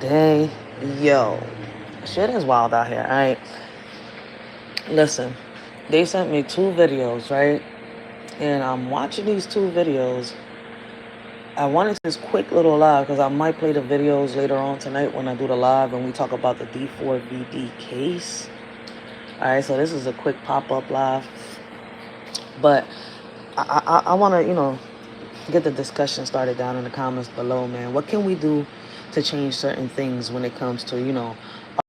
Day, yo, shit is wild out here. Alright, listen, they sent me two videos, right? And I'm watching these two videos. I wanted this quick little live because I might play the videos later on tonight when I do the live and we talk about the D4VD case. Alright, so this is a quick pop-up live. But I want to, get the discussion started down in the comments below, man. What can we do to change certain things when it comes to, our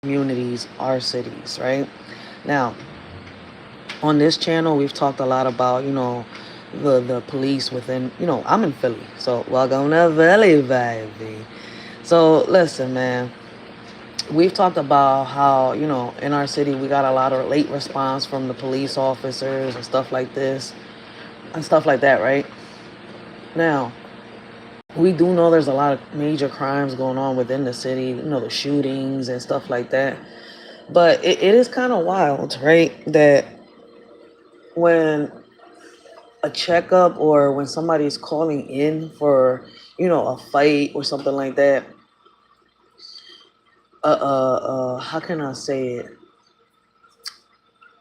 communities, our cities, right? Now, on this channel, we've talked a lot about, the police within, I'm in Philly. So, welcome to Philly, baby. So, listen, man. We've talked about how, in our city, we got a lot of late response from the police officers and stuff like this and stuff like that, right? Now, we do know there's a lot of major crimes going on within the city, the shootings and stuff like that. But it is kind of wild, right? That when a checkup or when somebody's calling in for, a fight or something like that, how can I say it?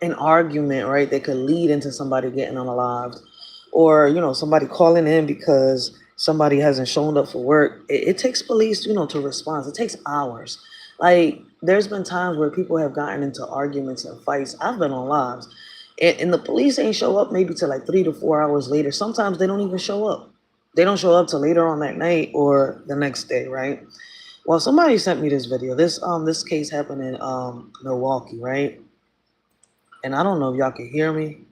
An argument, right? That could lead into somebody getting unalived, or somebody calling in because somebody hasn't shown up for work. It takes police, to respond. It takes hours. Like there's been times where people have gotten into arguments and fights. I've been on lives, and the police ain't show up maybe till like 3 to 4 hours later. Sometimes they don't even show up. They don't show up till later on that night or the next day, right? Well, somebody sent me this video. This case happened in Milwaukee, right? And I don't know if y'all can hear me.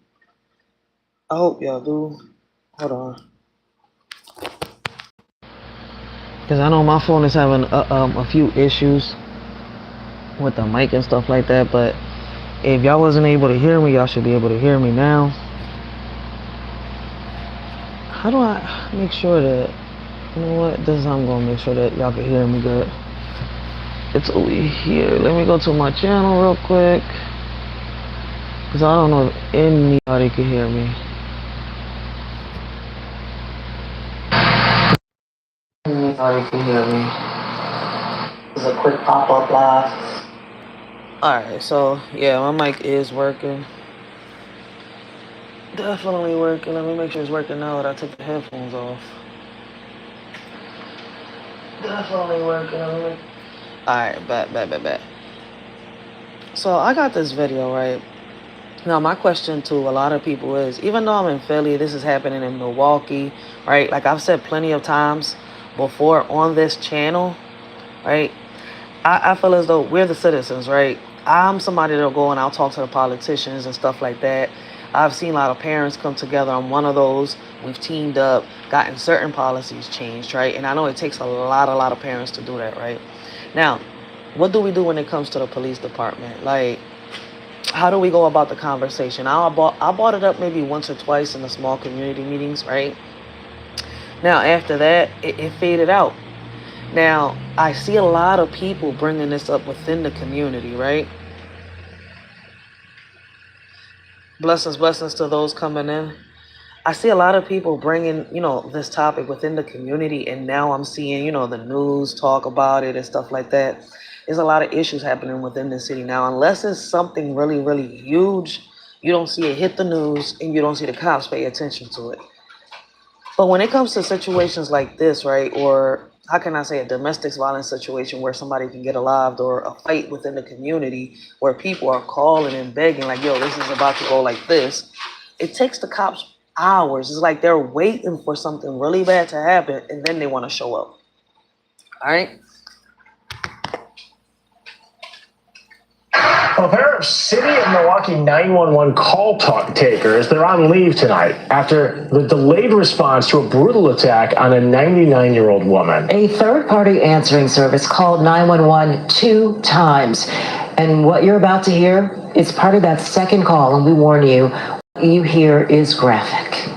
I hope y'all do. Hold on. Because I know my phone is having a few issues with the mic and stuff like that. But if y'all wasn't able to hear me, y'all should be able to hear me now. How do I make sure that, you know what? This is how I'm going to make sure that y'all can hear me good. It's over here. Let me go to my channel real quick. Because I don't know if anybody can hear me. Anybody can hear me. This is a quick pop-up live. Alright, so yeah, my mic is working. Definitely working. Let me make sure it's working now that I took the headphones off. Definitely working. Alright, bet. So I got this video, right? Now, my question to a lot of people is, even though I'm in Philly, this is happening in Milwaukee, right? Like I've said plenty of times before on this channel, right? I feel as though we're the citizens, right? I'm somebody that'll go and I'll talk to the politicians and stuff like that. I've seen a lot of parents come together. I'm one of those. We've teamed up, gotten certain policies changed, right? And I know it takes a lot of parents to do that, right? Now, what do we do when it comes to the police department? Like, how do we go about the conversation? I brought it up maybe once or twice in the small community meetings, right? Now, after that, it faded out. Now, I see a lot of people bringing this up within the community, right? Blessings to those coming in. I see a lot of people bringing, this topic within the community, and now I'm seeing, the news talk about it and stuff like that. There's a lot of issues happening within the city now. Unless it's something really huge, you don't see it hit the news and you don't see the cops pay attention to it. But when it comes to situations like this, right, or how can I say a domestic violence situation where somebody can get alive, or a fight within the community where people are calling and begging like, yo, this is about to go like this, it takes the cops hours. It's like they're waiting for something really bad to happen and then they want to show up. All right. A pair of City of Milwaukee 911 call takers, they're on leave tonight after the delayed response to a brutal attack on a 99-year-old woman. A third-party answering service called 911 2 times. And what you're about to hear is part of that second call, and we warn you, what you hear is graphic.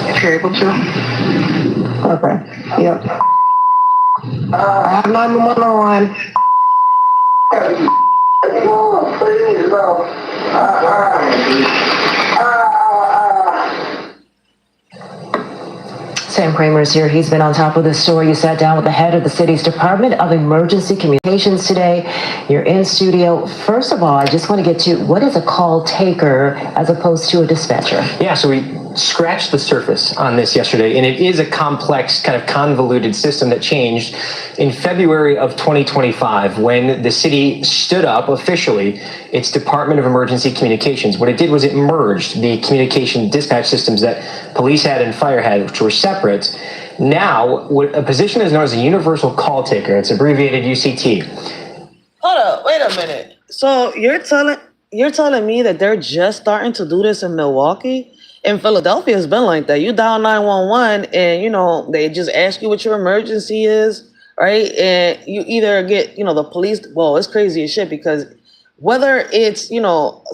If you're able to. Okay. Yep. I have 911 on. No, please, no. Sam Kramer is here. He's been on top of this story. You sat down with the head of the city's Department of Emergency Communications today. You're in studio. First of all, I just want to get to what is a call taker as opposed to a dispatcher? Yeah, so we scratched the surface on this yesterday, and it is a complex, kind of convoluted system that changed in February of 2025 when the city stood up officially its Department of Emergency Communications. What it did was it merged the communication dispatch systems that police had and fire had, which were separate. Now, a position is known as a universal call taker. It's abbreviated UCT. Hold up, wait a minute. So you're telling me that they're just starting to do this in Milwaukee? In Philadelphia, it's been like that. You dial 911 and, they just ask you what your emergency is, right? And you either get, the police. Well, it's crazy as shit because whether it's,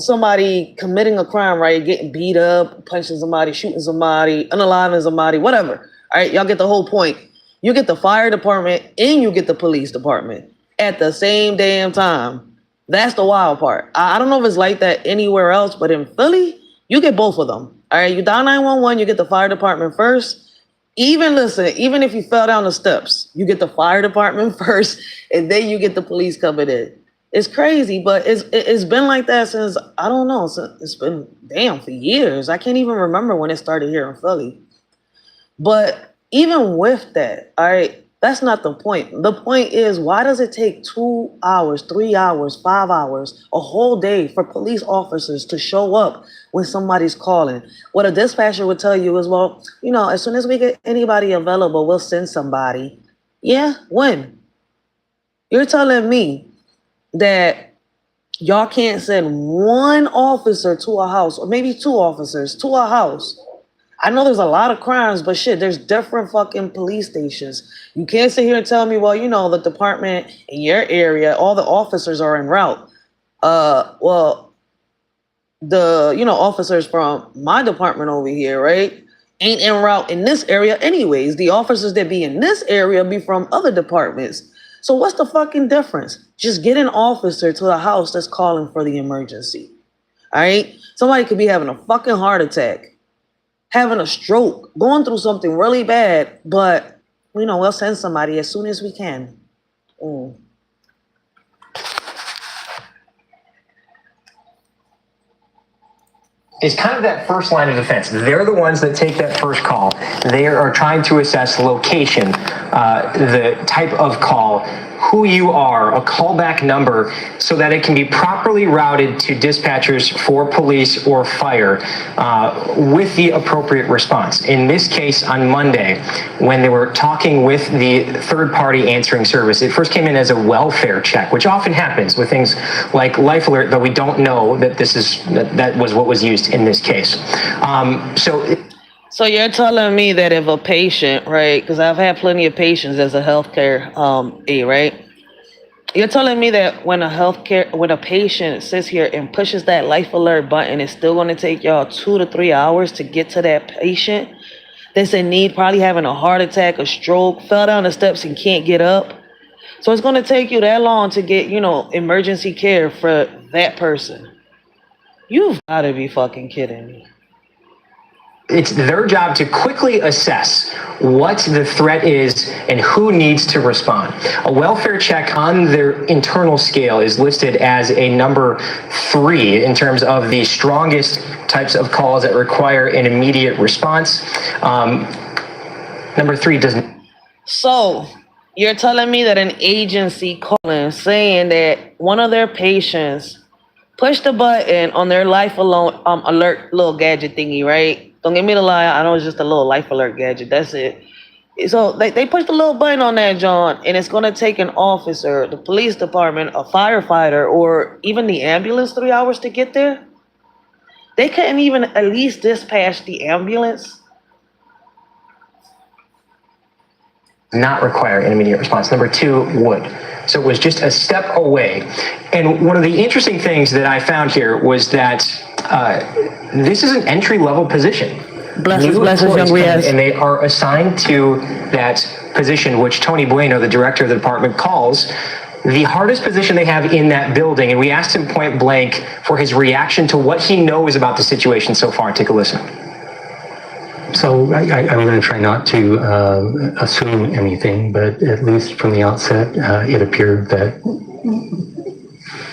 somebody committing a crime, right? Getting beat up, punching somebody, shooting somebody, unaliving somebody, whatever. All right, y'all get the whole point. You get the fire department and you get the police department at the same damn time. That's the wild part. I don't know if it's like that anywhere else, but in Philly, you get both of them. All right, you dial 911, you get the fire department first. Even if you fell down the steps, you get the fire department first, and then you get the police coming in. It's crazy, but it's been like that since, I don't know, it's been, for years. I can't even remember when it started here in Philly. But even with that, all right, that's not the point. The point is, why does it take 2 hours, 3 hours, 5 hours, a whole day for police officers to show up when somebody's calling? What a dispatcher would tell you is, well, as soon as we get anybody available, we'll send somebody. Yeah, when? You're telling me that y'all can't send one officer to a house, or maybe two officers to a house. I know there's a lot of crimes, but shit, there's different fucking police stations. You can't sit here and tell me, well, the department in your area, all the officers are en route. Well, the, officers from my department over here, right, ain't en route in this area anyways. The officers that be in this area be from other departments. So what's the fucking difference? Just get an officer to the house that's calling for the emergency. All right? Somebody could be having a fucking heart attack, having a stroke, going through something really bad, but, we'll send somebody as soon as we can. Is kind of that first line of defense. They're the ones that take that first call. They are trying to assess location, the type of call, who you are, a callback number, so that it can be properly routed to dispatchers for police or fire with the appropriate response. In this case, on Monday, when they were talking with the third-party answering service, it first came in as a welfare check, which often happens with things like Life Alert, though we don't know that that was what was used in this case. So you're telling me that if a patient, right, because I've had plenty of patients as a healthcare aide, right? You're telling me that when a patient sits here and pushes that Life Alert button, it's still going to take y'all 2 to 3 hours to get to that patient that's in need, probably having a heart attack, a stroke, fell down the steps and can't get up. So it's going to take you that long to get, emergency care for that person. You've got to be fucking kidding me. It's their job to quickly assess what the threat is and who needs to respond. A welfare check on their internal scale is listed as a number 3 in terms of the strongest types of calls that require an immediate response. Number 3 doesn't. So you're telling me that an agency calling saying that one of their patients pushed the button on their Life Alert little gadget thingy, right? Don't get me to lie, I know it's just a little Life Alert gadget, that's it. So they pushed a little button on that, John, and it's going to take an officer, the police department, a firefighter, or even the ambulance 3 hours to get there. They couldn't even at least dispatch the ambulance. Not require an immediate response. Number 2 would. So it was just a step away. And one of the interesting things that I found here was that this is an entry-level position. Bless us, young Riaz. And they are assigned to that position, which Tony Bueno, the director of the department, calls the hardest position they have in that building. And we asked him point blank for his reaction to what he knows about the situation so far. Take a listen. So I'm going to try not to assume anything, but at least from the outset, it appeared that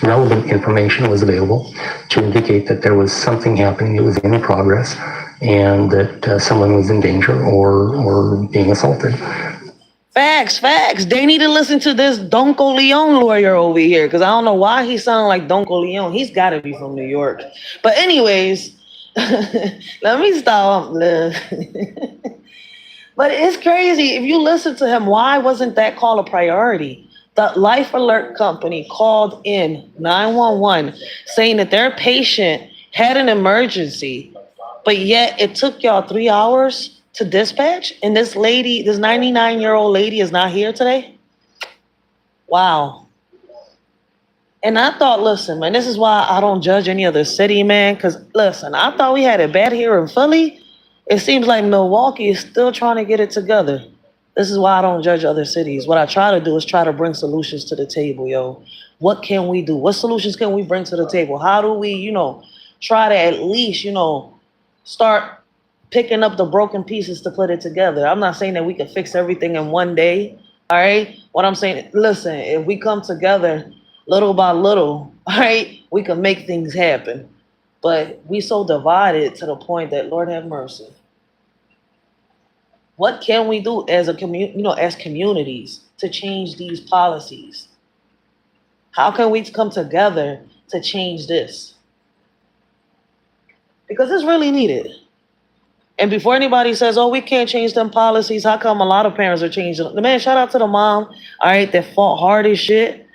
relevant information was available to indicate that there was something happening that was in progress and that someone was in danger or being assaulted. Facts. They need to listen to this Donko Leon lawyer over here, because I don't know why he sounds like Donko Leon. He's got to be from New York. But anyways, let me stop. But it's crazy. If you listen to him, why wasn't that call a priority? The Life Alert company called in 911 saying that their patient had an emergency, but yet it took y'all 3 hours to dispatch, and this lady, this 99-year-old lady is not here today? Wow. And I thought, listen, man, this is why I don't judge any other city, man, because, listen, I thought we had it bad here in Philly. It seems like Milwaukee is still trying to get it together. This is why I don't judge other cities. What I try to do is try to bring solutions to the table, yo. What can we do? What solutions can we bring to the table? How do we, try to at least, start picking up the broken pieces to put it together? I'm not saying that we can fix everything in one day, all right? What I'm saying, listen, if we come together little by little, all right, we can make things happen. But we so divided to the point that, Lord have mercy. What can we do as a as communities to change these policies? How can we come together to change this? Because it's really needed. And before anybody says, oh, we can't change them policies, how come a lot of parents are changing? Man, shout out to the mom, all right, that fought hard as shit.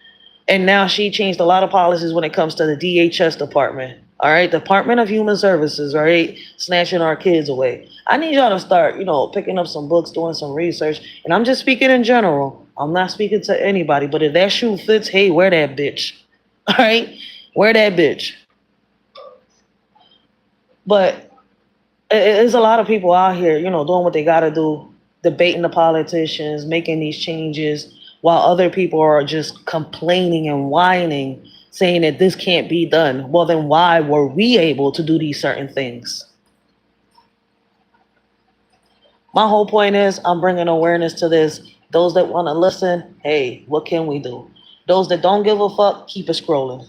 And now she changed a lot of policies when it comes to the DHS department, all right, Department of Human Services, all right, snatching our kids away. I need y'all to start, picking up some books, doing some research. And I'm just speaking in general. I'm not speaking to anybody. But if that shoe fits, hey, wear that bitch. All right? Wear that bitch. But there's a lot of people out here, doing what they got to do, debating the politicians, making these changes, while other people are just complaining and whining, saying that this can't be done. Well, then why were we able to do these certain things? My whole point is I'm bringing awareness to this. Those that want to listen, hey, what can we do? Those that don't give a fuck, keep it scrolling.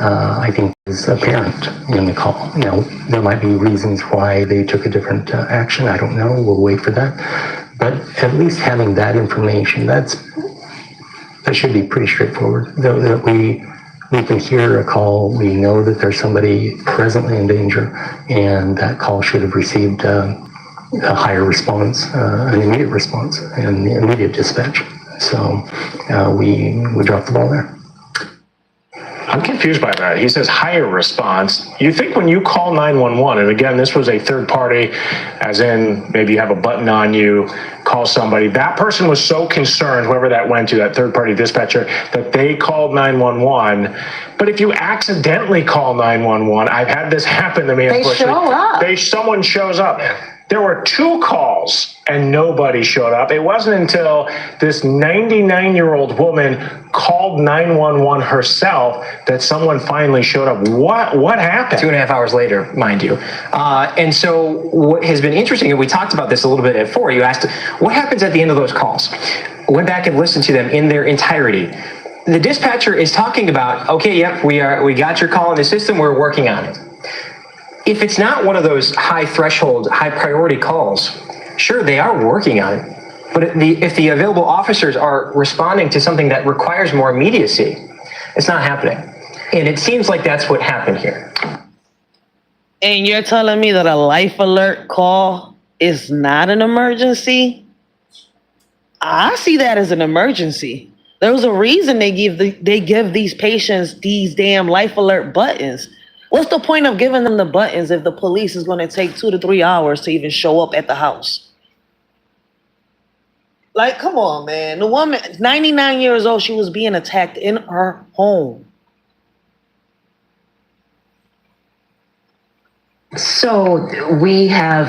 I think is apparent in the call. Now, there might be reasons why they took a different action. I don't know. We'll wait for that. But at least having that information, that should be pretty straightforward. That we can hear a call, we know that there's somebody presently in danger, and that call should have received a higher response, an immediate response, and immediate dispatch. So we dropped the ball there. I'm confused by that. He says higher response. You think when you call 911, and again, this was a third party, as in maybe you have a button on you, call somebody. That person was so concerned, whoever that went to, that third party dispatcher, that they called 911. But if you accidentally call 911, I've had this happen to me. They show up. Someone shows up. There were 2 calls and nobody showed up. It wasn't until this 99-year-old woman called 911 herself that someone finally showed up. What happened? 2.5 hours later, mind you. And so what has been interesting, and we talked about this a little bit at 4, you asked, what happens at the end of those calls? I went back and listened to them in their entirety. The dispatcher is talking about, okay, yep, we got your call in the system, we're working on it. If it's not one of those high threshold, high priority calls, sure, they are working on it. But if the available officers are responding to something that requires more immediacy, it's not happening. And it seems like that's what happened here. And you're telling me that a life alert call is not an emergency? I see that as an emergency. There's a reason they give these patients these damn life alert buttons. What's the point of giving them the buttons if the police is going to take 2 to 3 hours to even show up at the house? Like, come on, man. The woman, 99 years old, she was being attacked in her home. So we have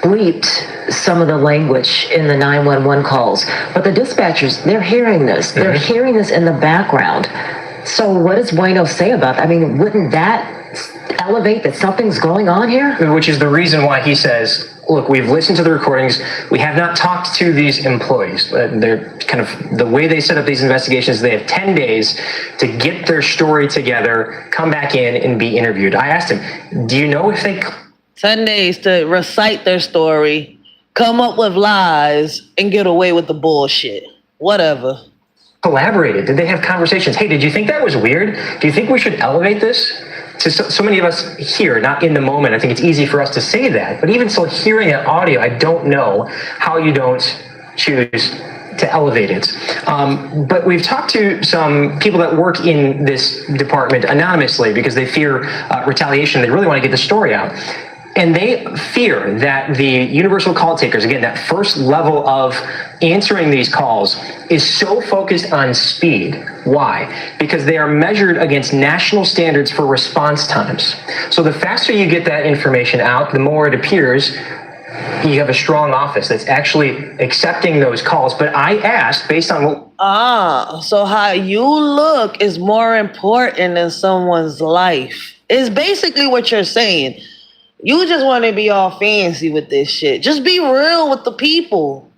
bleeped some of the language in the 911 calls, but the dispatchers, they're hearing this. They're hearing this in the background. So what does Bueno say about that? I mean, wouldn't that elevate that something's going on here? Which is the reason why he says, look, we've listened to the recordings. We have not talked to these employees. They're kind of, the way they set up these investigations, they have 10 days to get their story together, come back in and be interviewed. I asked him, do you know if they... 10 days to recite their story, come up with lies, and get away with the bullshit. Whatever. Collaborated? Did they have conversations? Hey, did you think that was weird? Do you think we should elevate this? So many of us here, not in the moment, I think it's easy for us to say that, but even still hearing that audio, I don't know how you don't choose to elevate it. But we've talked to some people that work in this department anonymously because they fear retaliation. They really want to get the story out. And they fear that the universal call takers, again, that first level of answering these calls is so focused on speed. Why? Because they are measured against national standards for response times. So the faster you get that information out, the more it appears you have a strong office that's actually accepting those calls. But I asked, based on what... So how you look is more important than someone's life. Is basically what you're saying. You just want to be all fancy with this shit. Just be real with the people.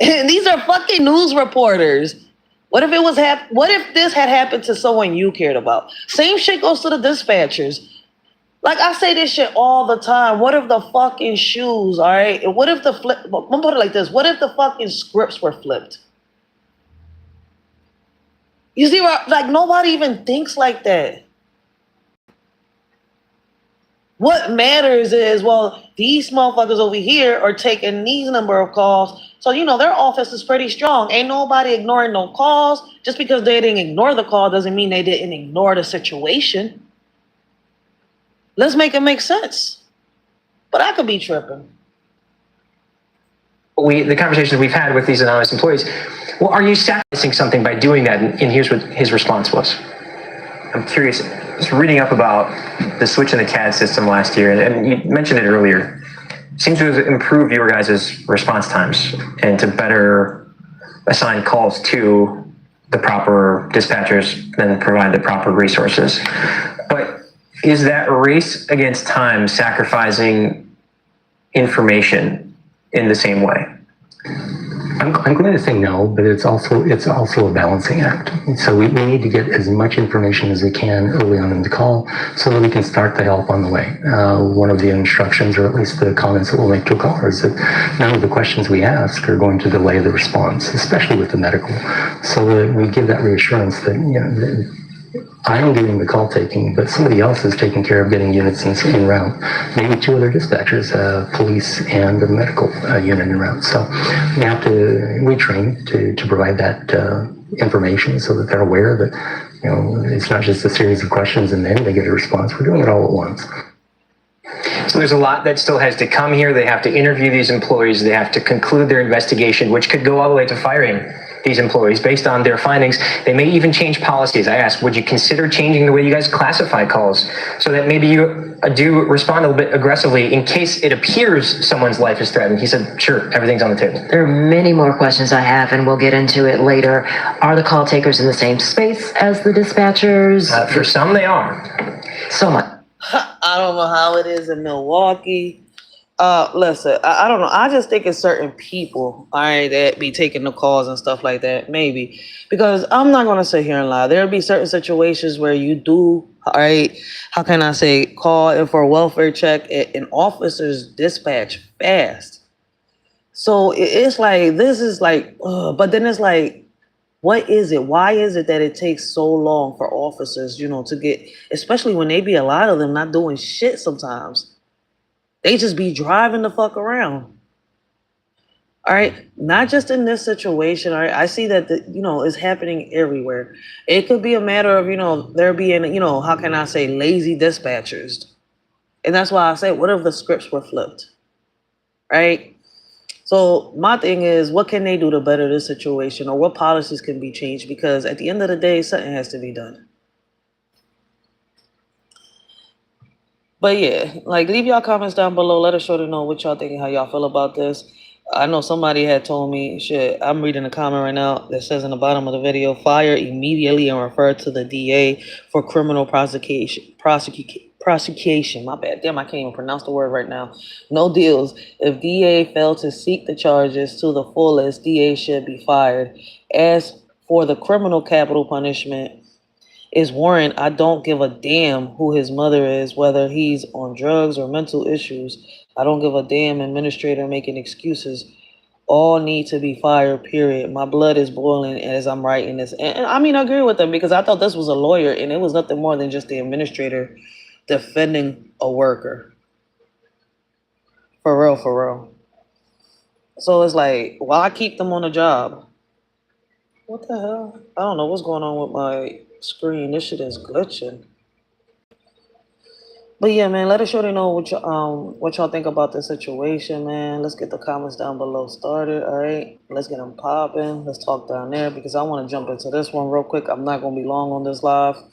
And these are fucking news reporters. What if it was what if this had happened to someone you cared about? Same shit goes to the dispatchers. Like I say this shit all the time. What if the fucking shoes, all right? And what if the flip? I'm gonna put it like this. What if the fucking scripts were flipped? You see, like nobody even thinks like that. What matters is, well, these motherfuckers over here are taking these number of calls. So, you know, their office is pretty strong. Ain't nobody ignoring no calls. Just because they didn't ignore the call doesn't mean they didn't ignore the situation. Let's make it make sense. But I could be tripping. The conversations we've had with these anonymous employees, well, are you sacrificing something by doing that? And here's what his response was. I'm curious, just reading up about the switch in the CAD system last year, and you mentioned it earlier, seems to have improved your guys' response times and to better assign calls to the proper dispatchers and provide the proper resources. But is that race against time sacrificing information in the same way? I'm going to say no, but it's also a balancing act. So we need to get as much information as we can early on in the call so that we can start the help on the way. One of the instructions, or at least the comments that we'll make to a caller, is that none of the questions we ask are going to delay the response, especially with the medical. So that we give that reassurance that, you know, I am doing the call taking, but somebody else is taking care of getting units in route. Maybe two other dispatchers, police and the medical unit in route. So we train to provide that information so that they're aware that, you know, it's not just a series of questions and then they get a response. We're doing it all at once. So there's a lot that still has to come here. They have to interview these employees. They have to conclude their investigation, which could go all the way to firing these employees based on their findings. They may even change policies. I asked, would you consider changing the way you guys classify calls so that maybe you do respond a little bit aggressively in case it appears someone's life is threatened? He said, sure, everything's on the table. There are many more questions I have, and we'll get into it later. Are the call takers in the same space as the dispatchers? For some, they are. So much. I don't know how it is in Milwaukee. Listen, I don't know. I just think it's certain people, all right, that be taking the calls and stuff like that, maybe. Because I'm not going to sit here and lie. There'll be certain situations where you do, all right, how can I say, call in for a welfare check and officers dispatch fast. So it's like, this is like, but then it's like, what is it? Why is it that it takes so long for officers, you know, to get, especially when they be a lot of them not doing shit sometimes. They just be driving the fuck around. All right. Not just in this situation. All right. I see that, you know, it's happening everywhere. It could be a matter of, you know, there being, you know, how can I say, lazy dispatchers. And that's why I say, what if the scripts were flipped? Right. So my thing is, what can they do to better this situation, or what policies can be changed? Because at the end of the day, something has to be done. But yeah, like, leave y'all comments down below. Let us sure to know what y'all think and how y'all feel about this. I know somebody had told me, shit, I'm reading a comment right now that says in the bottom of the video, fire immediately and refer to the DA for criminal prosecution. prosecution. My bad. Damn, I can't even pronounce the word right now. No deals. If DA failed to seek the charges to the fullest, DA should be fired. As for the criminal capital punishment, is Warren, I don't give a damn who his mother is, whether he's on drugs or mental issues. I don't give a damn administrator making excuses. All need to be fired, period. My blood is boiling as I'm writing this. And I mean, I agree with them because I thought this was a lawyer and it was nothing more than just the administrator defending a worker. For real, for real. So it's like, why keep them on the job? What the hell? I don't know what's going on with my screen. This shit is glitching. But yeah, man, let us surely know what y'all think about the situation, man. Let's get the comments down below started, all right? Let's get them popping. Let's talk down there because I want to jump into this one real quick. I'm not going to be long on this live, all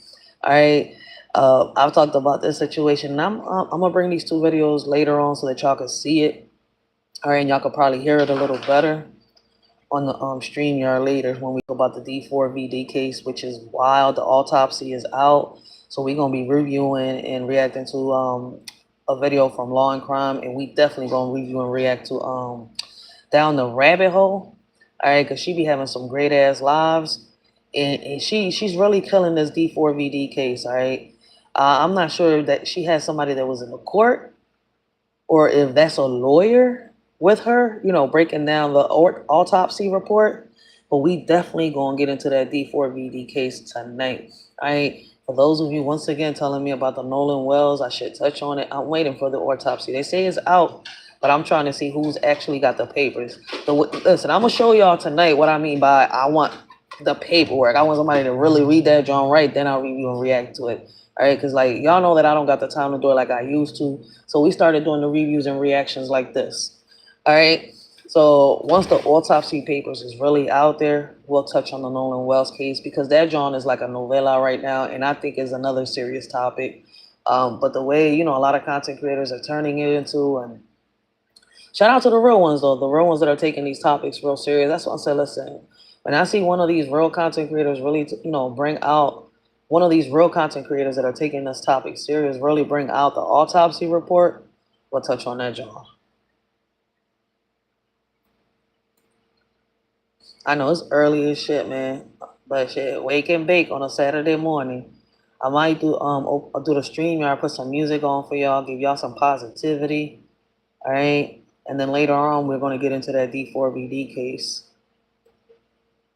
right? I've talked about this situation, and I'm going to bring these two videos later on so that y'all can see it, all right? And y'all can probably hear it a little better on the StreamYard later when we talk about the D4VD case, which is wild. The autopsy is out. So we're going to be reviewing and reacting to a video from Law and Crime, and we definitely going to review and react to Down the Rabbit Hole, all right, because she be having some great-ass lives, and she's really killing this D4VD case, all right. I'm not sure that she has somebody that was in the court or if that's a lawyer with her, you know, breaking down the autopsy report, but we definitely going to get into that D4VD case tonight, all right. For those of you, once again, telling me about the Nolan Wells, I should touch on it. I'm waiting for the autopsy. They say it's out, but I'm trying to see who's actually got the papers. Listen, I'm going to show y'all tonight what I mean by I want the paperwork. I want somebody to really read that John right, then I'll review and react to it. All right, because like y'all know that I don't got the time to do it like I used to. So we started doing the reviews and reactions like this. All right. So once the autopsy papers is really out there, we'll touch on the Nolan Wells case because that John is like a novella right now, and I think is another serious topic. But the way, you know, a lot of content creators are turning it into, and shout out to the real ones though, the real ones that are taking these topics real serious. That's what I said. Listen, when I see one of these real content creators really, you know, bring out one of these real content creators that are taking this topic serious, really bring out the autopsy report, we'll touch on that John. I know it's early as shit, man, but shit, wake and bake on a Saturday morning. I might do do the StreamYard, put some music on for y'all, give y'all some positivity, all right? And then later on, we're going to get into that D4VD case.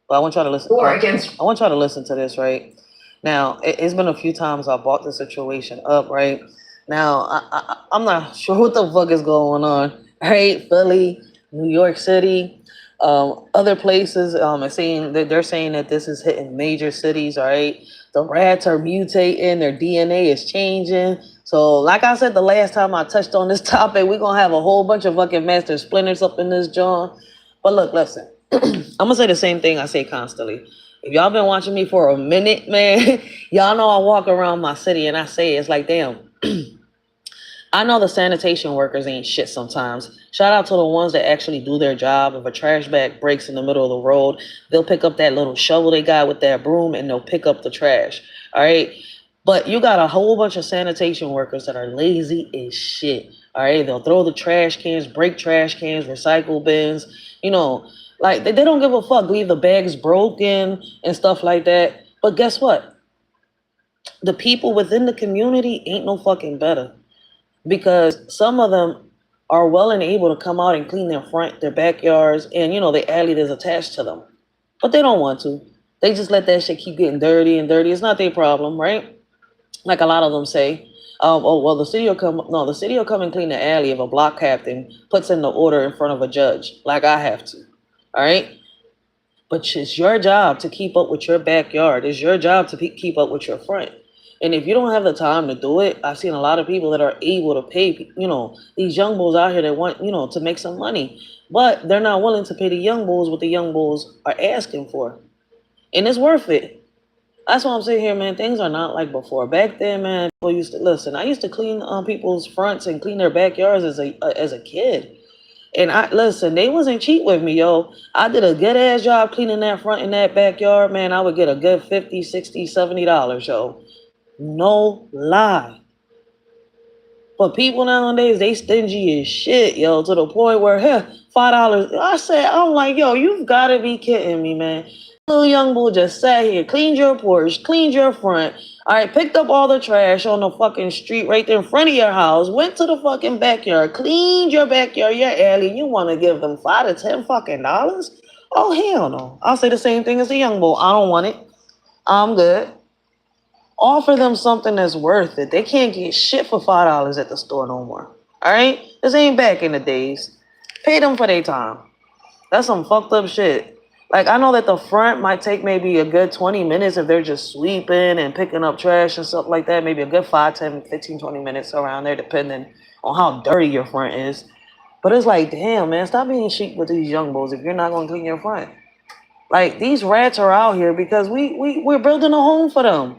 But I want y'all to listen. I want y'all to listen to this, right? Now, it's been a few times I brought the situation up, right? Now, I'm not sure what the fuck is going on, right? Philly, New York City, other places, they're saying that this is hitting major cities, all right? The rats are mutating, their DNA is changing. So like I said the last time I touched on this topic, we're going to have a whole bunch of fucking master splinters up in this joint. But look, listen, I'm going to say the same thing I say constantly. If y'all been watching me for a minute, man, y'all know I walk around my city and I say it's like, damn, I know the sanitation workers ain't shit sometimes. Shout out to the ones that actually do their job. If a trash bag breaks in the middle of the road, they'll pick up that little shovel they got with that broom and they'll pick up the trash. All right. But you got a whole bunch of sanitation workers that are lazy as shit. All right. They'll throw the trash cans, break trash cans, recycle bins, you know, like they don't give a fuck. Leave the bags broken and stuff like that. But guess what? The people within the community ain't no fucking better. Because some of them are well and able to come out and clean their backyards, and you know the alley that's attached to them, but they don't want to. They just let that shit keep getting dirty and dirty. It's not their problem, right? Like a lot of them say, oh well, the city will come. No, the city will come and clean the alley if a block captain puts in the order in front of a judge, like I have to. All right, but it's your job to keep up with your backyard. It's your job to keep up with your front. And if you don't have the time to do it, I've seen a lot of people that are able to pay, you know, these young bulls out here that want, you know, to make some money, but they're not willing to pay the young bulls what the young bulls are asking for. And it's worth it. That's why I'm saying here, man, things are not like before. Back then, man, people used to, listen, I used to clean people's fronts and clean their backyards as a kid. And listen, they wasn't cheap with me, yo. I did a good ass job cleaning that front and that backyard, man. I would get a good $50, $60, $70, yo. No lie. But people nowadays, they stingy as shit, yo, to the point where, here, $5. I'm like, yo, you've got to be kidding me, man. Little young boy just sat here, cleaned your porch, cleaned your front, all right, picked up all the trash on the fucking street right there in front of your house, went to the fucking backyard, cleaned your backyard, your alley. You want to give them $5 to $10 fucking dollars? Oh, hell no. I'll say the same thing as a young boy. I don't want it. I'm good. Offer them something that's worth it. They can't get shit for $5 at the store no more. All right? This ain't back in the days. Pay them for their time. That's some fucked up shit. Like, I know that the front might take maybe a good 20 minutes if they're just sweeping and picking up trash and stuff like that. Maybe a good 5, 10, 15, 20 minutes around there, depending on how dirty your front is. But it's like, damn, man, stop being cheap with these young boys if you're not going to clean your front. Like, these rats are out here because we're building a home for them.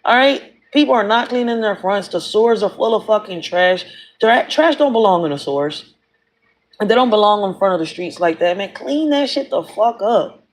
All right? People are not cleaning their fronts. The sewers are full of fucking trash. Trash don't belong in the sewers. And they don't belong in front of the streets like that. Man, clean that shit the fuck up.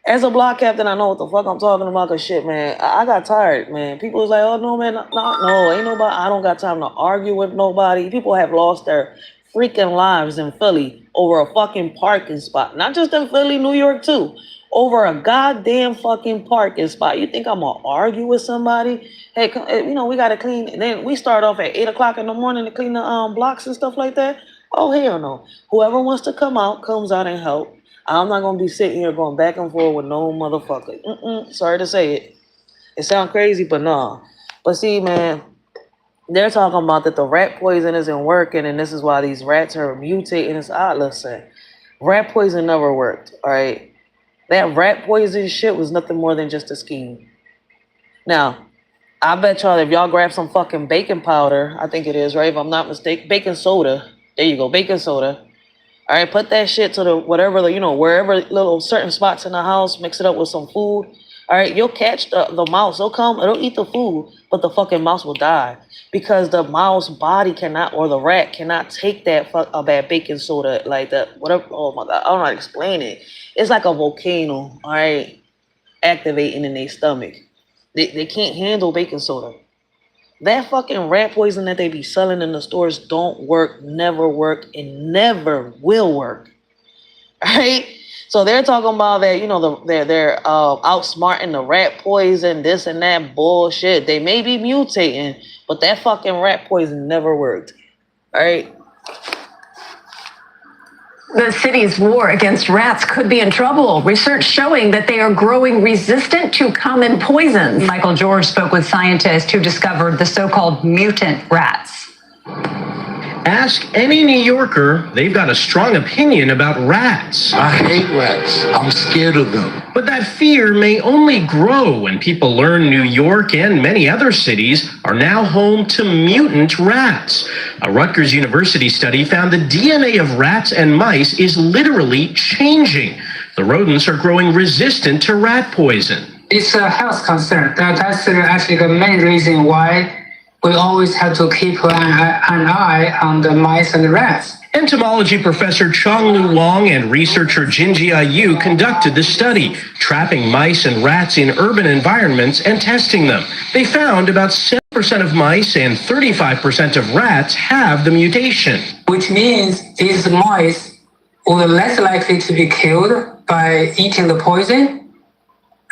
As a block captain, I know what the fuck I'm talking about. Cause shit, man, I got tired, man. People was like, oh, no, man, no, ain't nobody. I don't got time to argue with nobody. People have lost their freaking lives in Philly over a fucking parking spot. Not just in Philly, New York, too. Over a goddamn fucking parking spot. You think I'm gonna argue with somebody? Hey, you know, we gotta clean. And then we start off at 8 o'clock in the morning to clean the blocks and stuff like that. Oh, hell no. Whoever wants to come out, comes out and help. I'm not going to be sitting here going back and forth with no motherfucker. Sorry to say it. It sounds crazy, but nah. But see, man, they're talking about that the rat poison isn't working, and this is why these rats are mutating. It's odd, listen. Rat poison never worked, all right? That rat poison shit was nothing more than just a scheme. Now, I bet y'all if y'all grab some fucking baking powder, I think it is, right? If I'm not mistaken, baking soda. There you go, baking soda. All right, put that shit to the whatever, you know, wherever little certain spots in the house, mix it up with some food. All right, you'll catch the mouse. It'll eat the food, but the fucking mouse will die because the mouse body cannot, or the rat cannot take that bad baking soda like that. Whatever. Oh my God, I don't know how to explain it. It's like a volcano, all right, activating in their stomach. They can't handle baking soda. That fucking rat poison that they be selling in the stores don't work, never work, and never will work. Right? So they're talking about that, you know, they're outsmarting the rat poison, this and that bullshit. They may be mutating, but that fucking rat poison never worked. All right? The city's war against rats could be in trouble. Research showing that they are growing resistant to common poisons. Michael George spoke with scientists who discovered the so-called mutant rats. Ask any New Yorker, they've got a strong opinion about rats. I hate rats. I'm scared of them. But that fear may only grow when people learn New York and many other cities are now home to mutant rats. A Rutgers University study found the DNA of rats and mice is literally changing. The rodents are growing resistant to rat poison. It's a health concern. That's actually the main reason why we always have to keep an eye on the mice and the rats. Entomology professor Chonglu Wong and researcher Jinji Ayu conducted the study, trapping mice and rats in urban environments and testing them. They found about 7% of mice and 35% of rats have the mutation. Which means these mice were less likely to be killed by eating the poison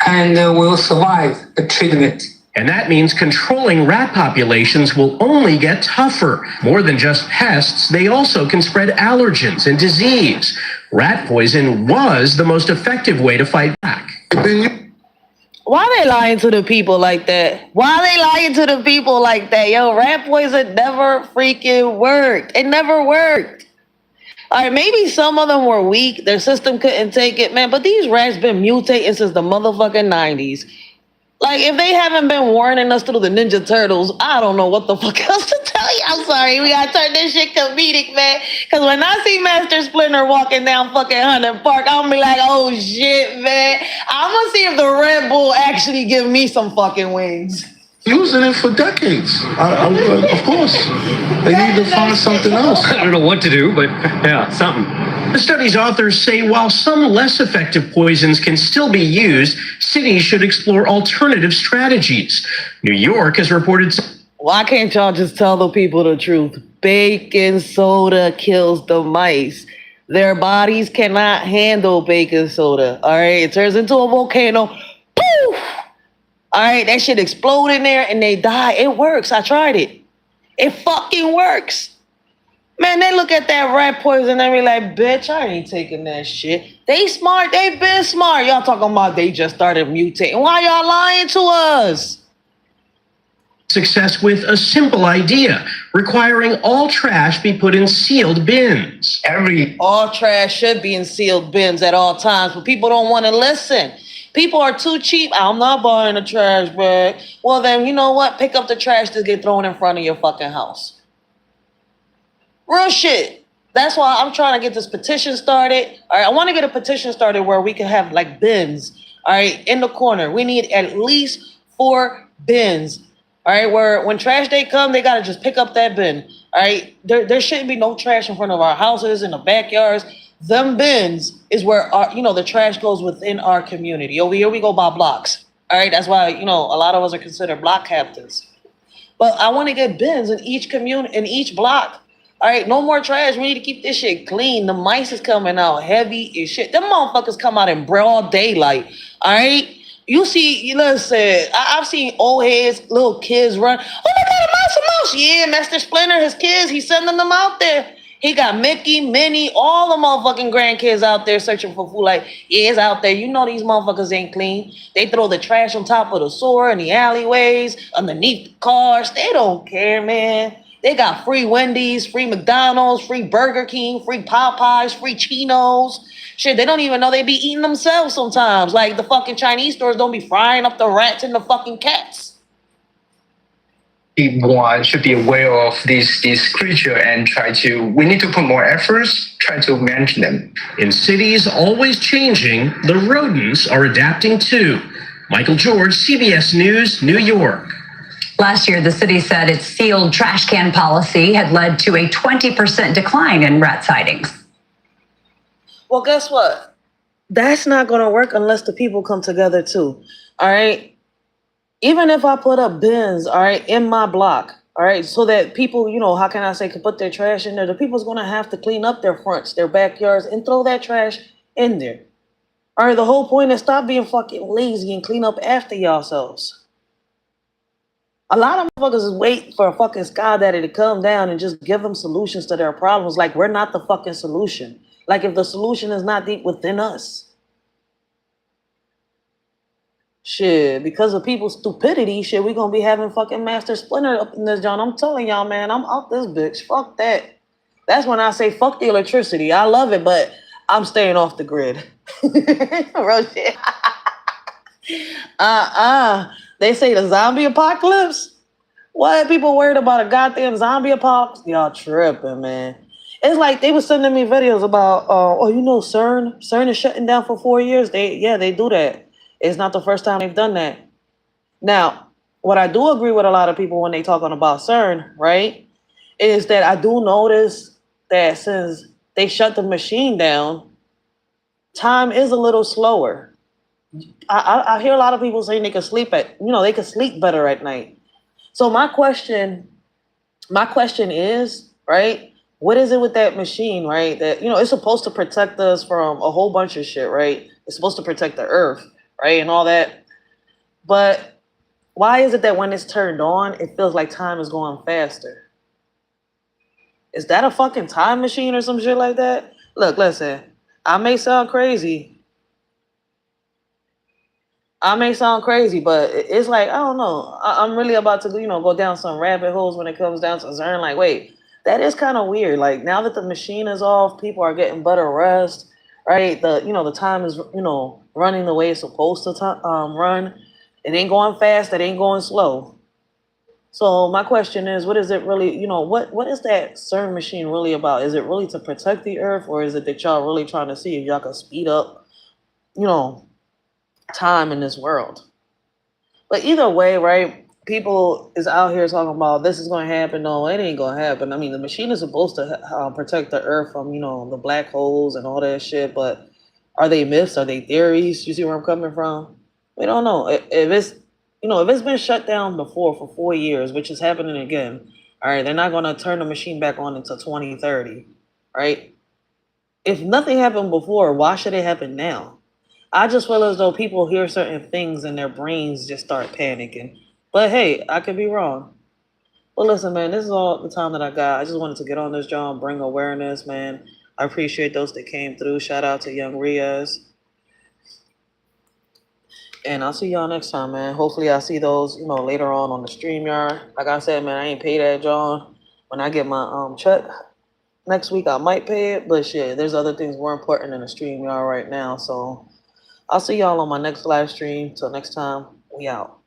and will survive the treatment. And that means controlling rat populations will only get tougher. More than just pests, they also can spread allergens and disease. Rat poison was the most effective way to fight back. Why they lying to the people like that? Why they lying to the people like that? Yo, rat poison never freaking worked. It never worked. All right, maybe some of them were weak. Their system couldn't take it, man. But these rats been mutating since the motherfucking 90s. Like, if they haven't been warning us through the Ninja Turtles, I don't know what the fuck else to tell you. I'm sorry. We gotta turn this shit comedic, man. Because when I see Master Splinter walking down fucking Hunter Park, I'm gonna be like, oh shit, man. I'm gonna see if the Red Bull actually give me some fucking wings. Using it for decades. Of course. They need to find something else. I don't know what to do, but yeah, something. The study's authors say while some less effective poisons can still be used, cities should explore alternative strategies. New York has reported Why can't y'all just tell the people the truth? Baking soda kills the mice. Their bodies cannot handle baking soda. All right, it turns into a volcano. Poof! All right, that shit explode in there and they die. It works. I tried it. It fucking works. Man, they look at that rat poison and be like, bitch, I ain't taking that shit. They smart. They been smart. Y'all talking about they just started mutating. Why y'all lying to us? Success with a simple idea, requiring all trash be put in sealed bins. All trash should be in sealed bins at all times, but people don't want to listen. People are too cheap. I'm not buying a trash bag. Well, then, you know what? Pick up the trash to get thrown in front of your fucking house. Real shit. That's why I'm trying to get this petition started. All right, I want to get a petition started where we can have like bins, all right, in the corner. We need at least 4 bins, all right, where when trash day come, they got to just pick up that bin, all right? There shouldn't be no trash in front of our houses, in the backyards. Them bins is where our, the trash goes within our community. Over here, we go by blocks, all right? That's why, a lot of us are considered block captains. But I want to get bins in each community, in each block. All right, no more trash. We need to keep this shit clean. The mice is coming out heavy as shit. Them motherfuckers come out in broad daylight. All right, listen. I've seen old heads, little kids run. Oh my God, a mouse! Yeah, Master Splinter, his kids, he's sending them out there. He got Mickey, Minnie, all the motherfucking grandkids out there searching for food. Like, yeah, it's out there. These motherfuckers ain't clean. They throw the trash on top of the sewer in the alleyways, underneath the cars. They don't care, man. They got free Wendy's, free McDonald's, free Burger King, free Popeyes, free Chinos. Shit, they don't even know they be eating themselves sometimes. Like the fucking Chinese stores don't be frying up the rats and the fucking cats. One should be aware of these creature and we need to put more efforts, try to manage them. In cities always changing, the rodents are adapting too. Michael George, CBS News, New York. Last year, the city said its sealed trash can policy had led to a 20% decline in rat sightings. Well, guess what? That's not going to work unless the people come together too. All right. Even if I put up bins, all right, in my block, all right, so that people, how can I say, can put their trash in there. The people's going to have to clean up their fronts, their backyards, and throw that trash in there. All right. The whole point is stop being fucking lazy and clean up after yourselves. A lot of motherfuckers is waiting for a fucking sky daddy to come down and just give them solutions to their problems. Like, we're not the fucking solution. Like, if the solution is not deep within us. Shit, because of people's stupidity, shit, we gonna be having fucking Master Splinter up in this joint. I'm telling y'all, man, I'm out this bitch. Fuck that. That's when I say fuck the electricity. I love it, but I'm staying off the grid. Real shit. They say the zombie apocalypse? What? People worried about a goddamn zombie apocalypse? Y'all tripping, man. It's like they were sending me videos about, CERN? CERN is shutting down for 4 years. They do that. It's not the first time they've done that. Now, what I do agree with a lot of people when they talking about CERN, right, is that I do notice that since they shut the machine down, time is a little slower. I hear a lot of people saying they can sleep they can sleep better at night. So my question is, right, what is it with that machine, right, that, it's supposed to protect us from a whole bunch of shit, right? It's supposed to protect the earth, right, and all that. But why is it that when it's turned on, it feels like time is going faster? Is that a fucking time machine or some shit like that? Look, listen, I may sound crazy, but it's like, I don't know. I'm really about to, go down some rabbit holes when it comes down to CERN. Like, wait, that is kind of weird. Like, now that the machine is off, people are getting better rest, right? The time is, running the way it's supposed to run. It ain't going fast. It ain't going slow. So my question is, what is it really, what is that CERN machine really about? Is it really to protect the earth, or is it that y'all really trying to see if y'all can speed up, time in this world? But either way, right, people is out here talking about this is going to happen. No, it ain't going to happen. I mean, the machine is supposed to protect the earth from, the black holes and all that shit. But are they myths? Are they theories? You see where I'm coming from? We don't know. If You know, if it's been shut down before for 4 years, which is happening again, all right, they're not going to turn the machine back on until 2030, right? If nothing happened before, why should it happen now? I just feel as though people hear certain things and their brains just start panicking. But hey, I could be wrong. Well, listen, man, this is all the time that I got. I just wanted to get on this job and bring awareness, man. I appreciate those that came through. Shout out to Young Riaz. And I'll see y'all next time, man. Hopefully I'll see those, you know, later on the StreamYard. Like I said, man, I ain't paid that, John. When I get my check next week, I might pay it. But shit, there's other things more important than the StreamYard right now. So I'll see y'all on my next live stream. Till next time, we out.